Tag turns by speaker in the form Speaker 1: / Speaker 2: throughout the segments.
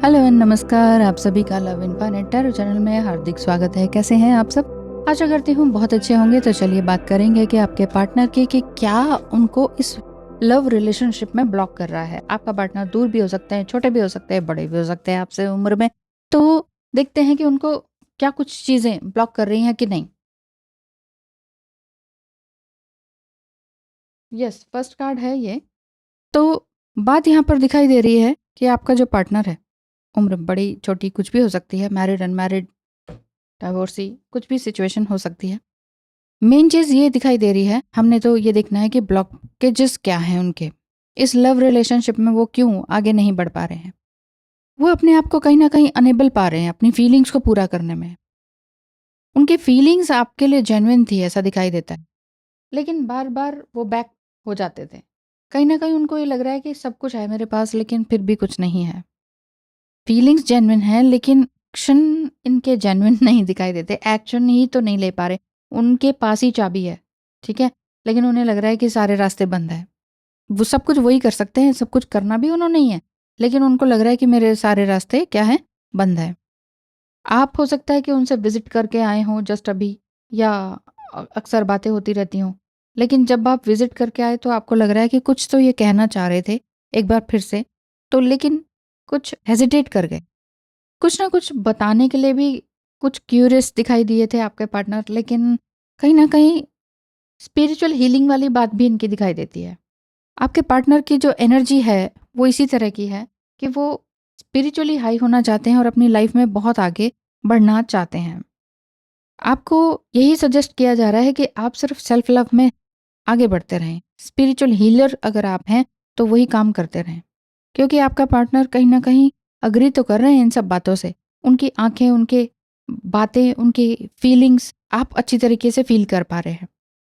Speaker 1: Hello and नमस्कार, आप सभी का लव इनफिनिट टैरो चैनल में हार्दिक स्वागत है। कैसे हैं आप सब? आशा करती हूँ बहुत अच्छे होंगे। तो चलिए बात करेंगे कि आपके पार्टनर की कि क्या उनको इस लव रिलेशनशिप में ब्लॉक कर रहा है। आपका पार्टनर दूर भी हो सकते हैं, छोटे भी हो सकते हैं, बड़े भी हो सकते हैं आपसे उम्र में। तो देखते हैं कि उनको क्या कुछ चीजें ब्लॉक कर रही हैं कि नहीं। यस, फर्स्ट कार्ड है ये। तो बात यहाँ पर दिखाई दे रही है कि आपका जो पार्टनर है, उम्र बड़ी छोटी कुछ भी हो सकती है, मैरिड अनमैरिड, डाइवोर्सी, कुछ भी सिचुएशन हो सकती है। मेन चीज़ ये दिखाई दे रही है, हमने तो ये देखना है कि ब्लॉकेजेस क्या हैं उनके, इस लव रिलेशनशिप में वो क्यों आगे नहीं बढ़ पा रहे हैं। वो अपने आप को कहीं ना कहीं अनेबल पा रहे हैं अपनी फीलिंग्स को पूरा करने में। उनकी फीलिंग्स आपके लिए जेन्युइन थी ऐसा दिखाई देता है, लेकिन बार बार वो बैक हो जाते थे। कहीं ना कहीं उनको ये लग रहा है कि सब कुछ है मेरे पास लेकिन फिर भी कुछ नहीं है। फीलिंग्स जेन्युइन है लेकिन एक्शन इनके जेन्युइन नहीं दिखाई देते, एक्शन ही तो नहीं ले पा रहे। उनके पास ही चाबी है, ठीक है, लेकिन उन्हें लग रहा है कि सारे रास्ते बंद है। वो सब कुछ वही कर सकते हैं, सब कुछ करना भी उन्होंने ही है, लेकिन उनको लग रहा है कि मेरे सारे रास्ते क्या है, बंद है। आप हो सकता है कि उनसे विजिट करके आए हों जस्ट अभी, या अक्सर बातें होती रहती हों, लेकिन जब आप विजिट करके आए तो आपको लग रहा है कि कुछ तो ये कहना चाह रहे थे एक बार फिर से, तो लेकिन कुछ हेजिटेट कर गए। कुछ ना कुछ बताने के लिए भी कुछ क्यूरियस दिखाई दिए थे आपके पार्टनर, लेकिन कहीं ना कहीं स्पिरिचुअल हीलिंग वाली बात भी इनकी दिखाई देती है। आपके पार्टनर की जो एनर्जी है वो इसी तरह की है कि वो स्पिरिचुअली हाई होना चाहते हैं और अपनी लाइफ में बहुत आगे बढ़ना चाहते हैं। आपको यही सजेस्ट किया जा रहा है कि आप सिर्फ सेल्फ लव में आगे बढ़ते रहें। स्पिरिचुअल हीलर अगर आप हैं तो वही काम करते रहें, क्योंकि आपका पार्टनर कहीं ना कहीं अग्री तो कर रहे हैं इन सब बातों से। उनकी आंखें, उनके बातें, उनकी फीलिंग्स आप अच्छी तरीके से फील कर पा रहे हैं।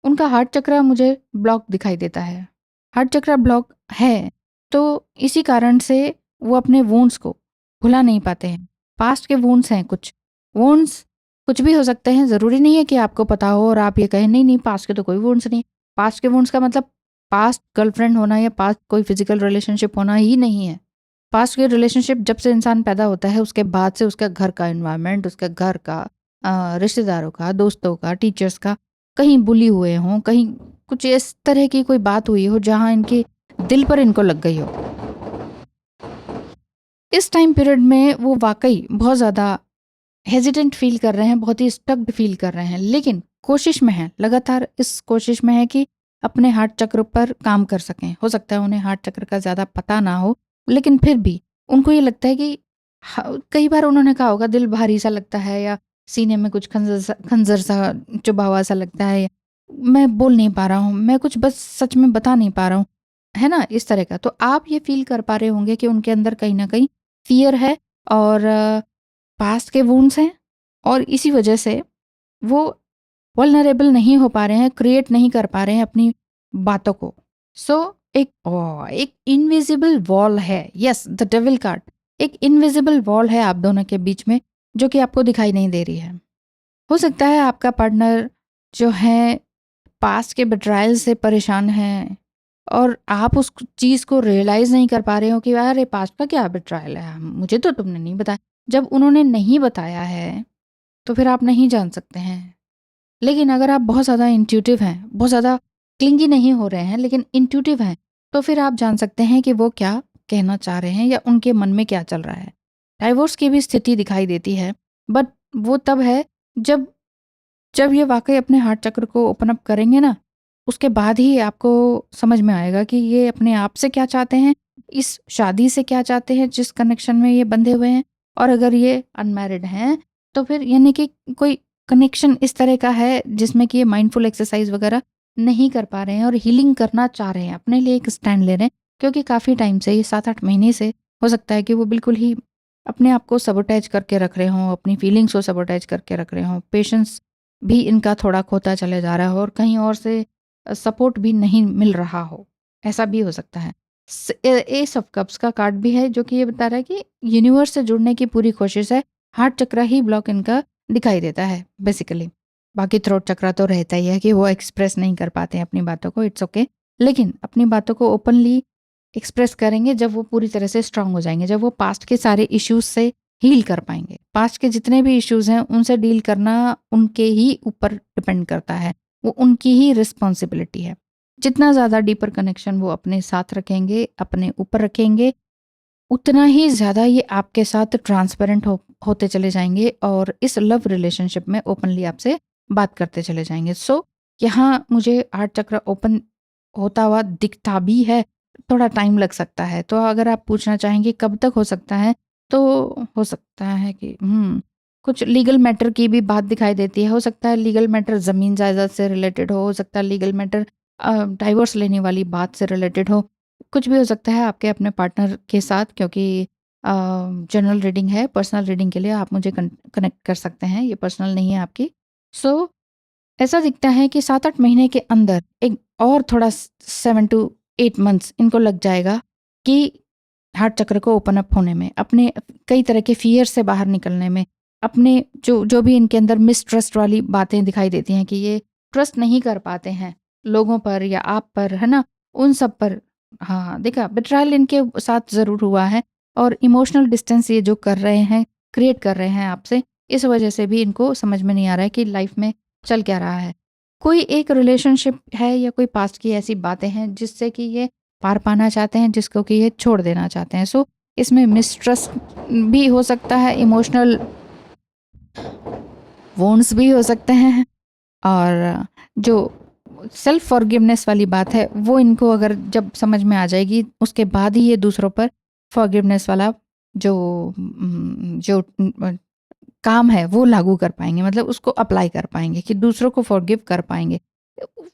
Speaker 1: उनका हार्ट चक्र मुझे ब्लॉक दिखाई देता है। हार्ट चक्र ब्लॉक है तो इसी कारण से वो अपने वुंड्स को भुला नहीं पाते हैं। पास्ट के वुंड्स हैं, कुछ वुंड्स कुछ भी हो सकते हैं, ज़रूरी नहीं है कि आपको पता हो और आप ये कहें नहीं नहीं पास्ट के तो कोई वुंड्स नहीं। पास्ट के वुंड्स का मतलब पास्ट गर्लफ्रेंड होना या पास्ट कोई फिजिकल रिलेशनशिप होना ही नहीं है। पास्ट के रिलेशनशिप जब से इंसान पैदा होता है उसके बाद से उसका घर का एनवायरनमेंट, उसका घर का, रिश्तेदारों का, दोस्तों का, टीचर्स का, कहीं बुली हुए हों, कहीं कुछ इस तरह की कोई बात हुई हो जहाँ इनके दिल पर इनको लग गई हो। इस टाइम पीरियड में वो वाकई बहुत ज़्यादा हेजिटेंट फील कर रहे हैं, बहुत ही स्टक्ड फील कर रहे हैं, लेकिन कोशिश में हैं, लगातार इस कोशिश में है कि अपने हार्ट चक्र पर काम कर सकें। हो सकता है उन्हें हार्ट चक्र का ज़्यादा पता ना हो, लेकिन फिर भी उनको ये लगता है कि कई बार उन्होंने कहा होगा दिल भारी सा लगता है, या सीने में कुछ खंजर सा चुभा हुआ सा लगता है, मैं बोल नहीं पा रहा हूँ, मैं कुछ बस सच में बता नहीं पा रहा हूँ, है ना, इस तरह का। तो आप ये फील कर पा रहे होंगे कि उनके अंदर कहीं ना कहीं फियर है और पास्ट के वुंड्स हैं, और इसी वजह से वो वल्नरेबल नहीं हो पा रहे हैं, क्रिएट नहीं कर पा रहे हैं अपनी बातों को। सो एक इनविजिबल वॉल है। Yes, the devil card. एक इनविजिबल वॉल है आप दोनों के बीच में, जो कि आपको दिखाई नहीं दे रही है। हो सकता है आपका पार्टनर जो है पास्ट के बेट्रायल से परेशान है, और आप उस चीज़ को रियलाइज़ नहीं कर पा रहे हो कि यार ये पास्ट का क्या बेट्रायल है, मुझे तो तुमने नहीं बताया। जब उन्होंने नहीं बताया है तो फिर आप नहीं जान सकते हैं। लेकिन अगर आप बहुत ज़्यादा इंट्यूटिव हैं, बहुत ज़्यादा क्लिंगी नहीं हो रहे हैं लेकिन इंट्यूटिव हैं, तो फिर आप जान सकते हैं कि वो क्या कहना चाह रहे हैं या उनके मन में क्या चल रहा है। डाइवोर्स की भी स्थिति दिखाई देती है, बट वो तब है जब जब ये वाक़ई अपने हार्ट चक्र को ओपन अप करेंगे ना, उसके बाद ही आपको समझ में आएगा कि ये अपने आप से क्या चाहते हैं, इस शादी से क्या चाहते हैं जिस कनेक्शन में ये बंधे हुए हैं। और अगर ये अनमैरिड हैं, तो फिर यानी कि कोई कनेक्शन इस तरह का है जिसमें कि ये माइंडफुल एक्सरसाइज़ वग़ैरह नहीं कर पा रहे हैं और हीलिंग करना चाह रहे हैं, अपने लिए एक स्टैंड ले रहे हैं। क्योंकि काफ़ी टाइम से, ये 7-8 महीने से हो सकता है कि वो बिल्कुल ही अपने आप को सबोटाइज़ करके रख रहे हों, अपनी फीलिंग्स को सबोटाइज़ करके रख रहे हों। पेशेंस भी इनका थोड़ा खोता चले जा रहा हो और कहीं और से सपोर्ट भी नहीं मिल रहा हो, ऐसा भी हो सकता है। एस ऑफ कप्स का कार्ड भी है जो कि ये बता रहा है कि यूनिवर्स से जुड़ने की पूरी कोशिश है। हार्ट चक्र ही ब्लॉक इनका दिखाई देता है बेसिकली। बाकी थ्रोट चक्र तो रहता ही है कि वो एक्सप्रेस नहीं कर पाते हैं अपनी बातों को, इट्स ओके। लेकिन अपनी बातों को ओपनली एक्सप्रेस करेंगे जब वो पूरी तरह से स्ट्रांग हो जाएंगे, जब वो पास्ट के सारे इश्यूज से हील कर पाएंगे। पास्ट के जितने भी इश्यूज हैं उनसे डील करना उनके ही ऊपर डिपेंड करता है, वो उनकी ही रिस्पॉन्सिबिलिटी है। जितना ज़्यादा डीपर कनेक्शन वो अपने साथ रखेंगे, अपने ऊपर रखेंगे, उतना ही ज़्यादा ये आपके साथ ट्रांसपेरेंट होते चले जाएंगे और इस लव रिलेशनशिप में ओपनली आपसे बात करते चले जाएंगे। सो यहाँ मुझे हार्ट चक्र ओपन होता हुआ दिखता भी है, थोड़ा टाइम लग सकता है। तो अगर आप पूछना चाहेंगे कब तक हो सकता है, तो हो सकता है कि कुछ लीगल मैटर की भी बात दिखाई देती है। हो सकता है लीगल मैटर ज़मीन जायदाद से रिलेटेड हो सकता है लीगल मैटर डाइवोर्स लेने वाली बात से रिलेटेड हो, कुछ भी हो सकता है आपके अपने पार्टनर के साथ। क्योंकि जनरल रीडिंग है, पर्सनल रीडिंग के लिए आप मुझे कनेक्ट कर सकते हैं, ये पर्सनल नहीं है आपकी। सो ऐसा दिखता है कि 7-8 महीने के अंदर एक और थोड़ा 7 to 8 मंथ्स इनको लग जाएगा कि हार्ट चक्र को ओपन अप होने में, अपने कई तरह के फियर से बाहर निकलने में, अपने जो जो भी इनके अंदर मिसट्रस्ट वाली बातें दिखाई देती हैं कि ये ट्रस्ट नहीं कर पाते हैं लोगों पर या आप पर, है ना, उन सब पर। हाँ, देखा बिट्रायल इनके साथ ज़रूर हुआ है और इमोशनल डिस्टेंस ये जो कर रहे हैं, क्रिएट कर रहे हैं आपसे, इस वजह से भी इनको समझ में नहीं आ रहा है कि लाइफ में चल क्या रहा है। कोई एक रिलेशनशिप है या कोई पास्ट की ऐसी बातें हैं जिससे कि ये पार पाना चाहते हैं, जिसको कि ये छोड़ देना चाहते हैं। सो इसमें मिसट्रस्ट भी हो सकता है, इमोशनल वोन्स भी हो सकते हैं, और जो सेल्फ फॉरगिवनेस वाली बात है वो इनको अगर जब समझ में आ जाएगी, उसके बाद ही ये दूसरों पर फॉरगिवनेस वाला जो जो काम है वो लागू कर पाएंगे, मतलब उसको अप्लाई कर पाएंगे कि दूसरों को फॉरगिव कर पाएंगे।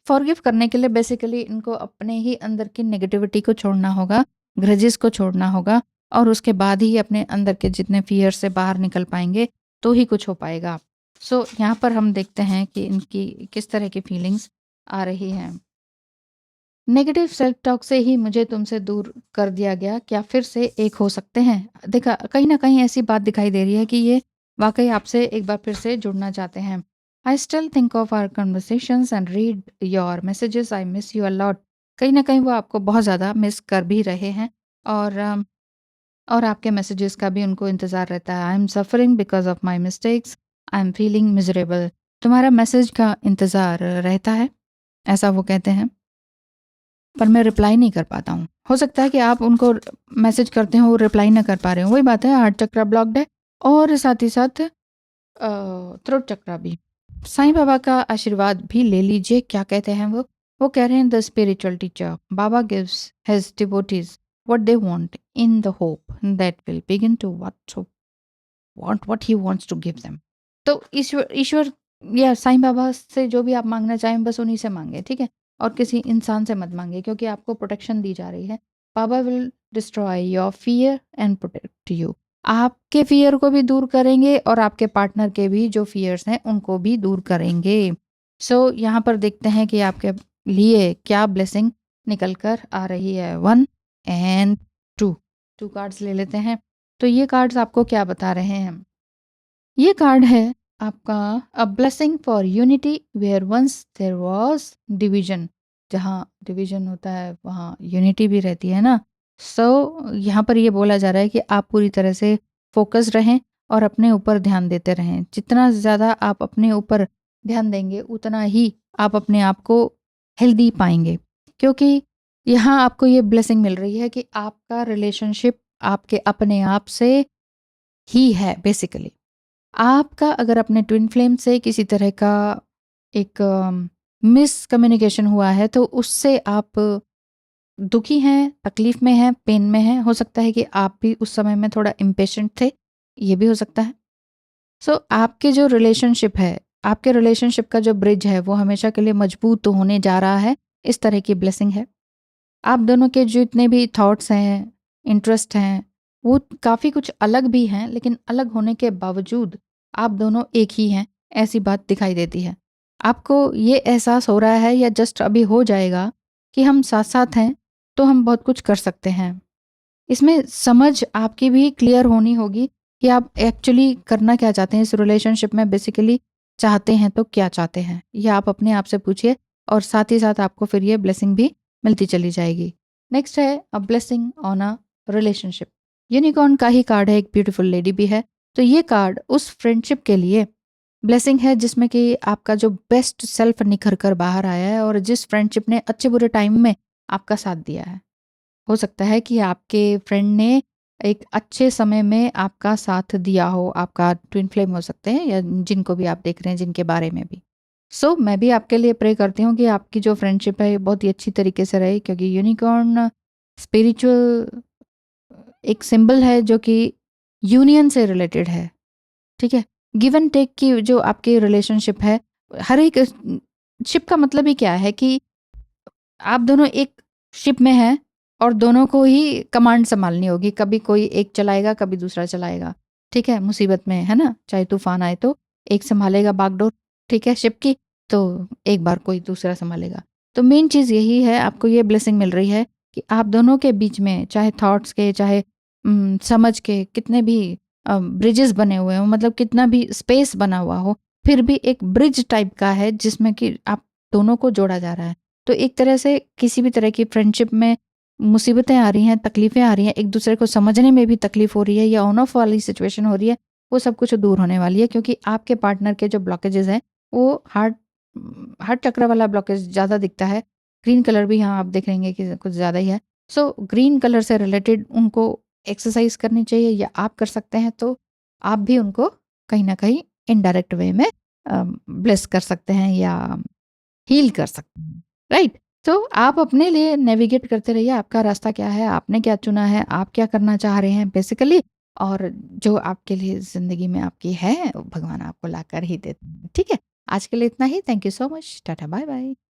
Speaker 1: फॉरगिव करने के लिए बेसिकली इनको अपने ही अंदर की नेगेटिविटी को छोड़ना होगा, ग्रजेस को छोड़ना होगा, और उसके बाद ही अपने अंदर के जितने फियर से बाहर निकल पाएंगे तो ही कुछ हो पाएगा। सो यहाँ पर हम देखते हैं कि इनकी किस तरह की फीलिंग्स आ रही हैं। नेगेटिव सेल्फ टॉक से ही मुझे तुमसे दूर कर दिया गया, क्या फिर से एक हो सकते हैं? देखा, कहीं ना कहीं ऐसी बात दिखाई दे रही है कि ये वाकई आपसे एक बार फिर से जुड़ना चाहते हैं। I still think of our conversations and read your messages, I miss you a lot. कहीं ना कहीं वो आपको बहुत ज़्यादा मिस कर भी रहे हैं, और आपके मैसेजेस का भी उनको इंतज़ार रहता है। I am suffering because of my mistakes, I am feeling miserable. तुम्हारा मैसेज का इंतज़ार रहता है, ऐसा वो कहते हैं, पर मैं रिप्लाई नहीं कर पाता हूँ। हो सकता है कि आप उनको मैसेज करते हो, वो रिप्लाई ना कर पा रहे हो। वही बात है, हार्ट चक्र ब्लॉक्ड है और साथ ही साथ थ्रोट चक्र भी। साईं बाबा का आशीर्वाद भी ले लीजिए, क्या कहते हैं वो कह रहे हैं, the spiritual teacher baba gives his devotees what they want in the hope that will begin to want what he wants to give them. तो ईश्वर ईश्वर या साईं बाबा से जो भी आप मांगना चाहें बस उन्हीं से मांगे, ठीक है, और किसी इंसान से मत मांगे, क्योंकि आपको प्रोटेक्शन दी जा रही है। बाबा will destroy your fear and protect you. आपके फियर को भी दूर करेंगे और आपके पार्टनर के भी जो फियर्स हैं उनको भी दूर करेंगे। सो यहाँ पर देखते हैं कि आपके लिए क्या ब्लेसिंग निकल कर आ रही है। 1 and 2 कार्ड्स ले लेते हैं। तो ये कार्ड्स आपको क्या बता रहे हैं? ये कार्ड है आपका a blessing for unity where once there was division. जहाँ डिवीजन होता है वहाँ यूनिटी भी रहती है ना। सो यहाँ पर ये बोला जा रहा है कि आप पूरी तरह से फोकस रहें और अपने ऊपर ध्यान देते रहें। जितना ज़्यादा आप अपने ऊपर ध्यान देंगे उतना ही आप अपने आप को हेल्दी पाएंगे, क्योंकि यहाँ आपको ये ब्लेसिंग मिल रही है कि आपका रिलेशनशिप आपके अपने आप से ही है बेसिकली। आपका अगर अपने ट्विन फ्लेम से किसी तरह का एक मिसकम्युनिकेशन हुआ है तो उससे आप दुखी हैं, तकलीफ में हैं, पेन में हैं। हो सकता है कि आप भी उस समय में थोड़ा इम्पेशेंट थे, ये भी हो सकता है। सो आपके जो रिलेशनशिप है, आपके रिलेशनशिप का जो ब्रिज है वो हमेशा के लिए मजबूत तो होने जा रहा है, इस तरह की ब्लेसिंग है। आप दोनों के जितने भी थॉट्स हैं, इंटरेस्ट हैं, वो काफ़ी कुछ अलग भी हैं, लेकिन अलग होने के बावजूद आप दोनों एक ही हैं, ऐसी बात दिखाई देती है। आपको ये एहसास हो रहा है या जस्ट अभी हो जाएगा कि हम साथ-साथ हैं, तो हम बहुत कुछ कर सकते हैं। इसमें समझ आपकी भी क्लियर होनी होगी कि आप एक्चुअली करना क्या चाहते हैं इस रिलेशनशिप में, बेसिकली चाहते हैं तो क्या चाहते हैं? ये आप अपने आप से पूछिए और साथ ही साथ आपको फिर ये ब्लेसिंग भी मिलती चली जाएगी। नेक्स्ट है a blessing on a relationship. Unicorn का ही कार्ड है, एक ब्यूटीफुल लेडी भी है। तो ये कार्ड उस फ्रेंडशिप के लिए ब्लेसिंग है जिसमें कि आपका जो बेस्ट सेल्फ निखर कर बाहर आया है और जिस फ्रेंडशिप ने अच्छे बुरे टाइम में आपका साथ दिया है। हो सकता है कि आपके फ्रेंड ने एक अच्छे समय में आपका साथ दिया हो, आपका ट्विन फ्लेम हो सकते हैं या जिनको भी आप देख रहे हैं, जिनके बारे में भी। सो मैं भी आपके लिए प्रे करती हूँ कि आपकी जो फ्रेंडशिप है ये बहुत ही अच्छी तरीके से रहे, क्योंकि यूनिकॉर्न स्पिरिचुअल एक सिंबल है जो कि यूनियन से रिलेटेड है। ठीक है, गिव एंड टेक की जो आपकी रिलेशनशिप है, हर एक शिप का मतलब ही क्या है कि आप दोनों एक शिप में हैं और दोनों को ही कमांड संभालनी होगी। कभी कोई एक चलाएगा, कभी दूसरा चलाएगा। ठीक है, मुसीबत में है ना, चाहे तूफान आए तो एक संभालेगा बागडोर, ठीक है, शिप की, तो एक बार कोई दूसरा संभालेगा। तो मेन चीज़ यही है, आपको ये ब्लेसिंग मिल रही है कि आप दोनों के बीच में चाहे थॉट्स के, चाहे समझ के कितने भी ब्रिजेस बने हुए हों, मतलब कितना भी स्पेस बना हुआ हो, फिर भी एक ब्रिज टाइप का है जिसमें कि आप दोनों को जोड़ा जा रहा है। तो एक तरह से किसी भी तरह की फ्रेंडशिप में मुसीबतें आ रही हैं, तकलीफ़ें आ रही हैं, एक दूसरे को समझने में भी तकलीफ़ हो रही है या ऑन ऑफ वाली सिचुएशन हो रही है, वो सब कुछ दूर होने वाली है, क्योंकि आपके पार्टनर के जो ब्लॉकेजेस हैं, वो हार्ट चक्र वाला ब्लॉकेज ज़्यादा दिखता है। ग्रीन कलर भी यहाँ आप देखेंगे कि कुछ ज़्यादा ही है। सो ग्रीन कलर से रिलेटेड उनको एक्सरसाइज करनी चाहिए या आप कर सकते हैं, तो आप भी उनको कहीं न कहीं इनडायरेक्ट वे में ब्लेस कर सकते हैं या हील कर सकते हैं, राइट? तो आप अपने लिए नेविगेट करते रहिए, आपका रास्ता क्या है, आपने क्या चुना है, आप क्या करना चाह रहे हैं बेसिकली, और जो आपके लिए ज़िंदगी में आपकी है, भगवान आपको लाकर ही देते हैं, ठीक है? आज के लिए इतना ही। Thank you so much. Ta ta, bye-bye.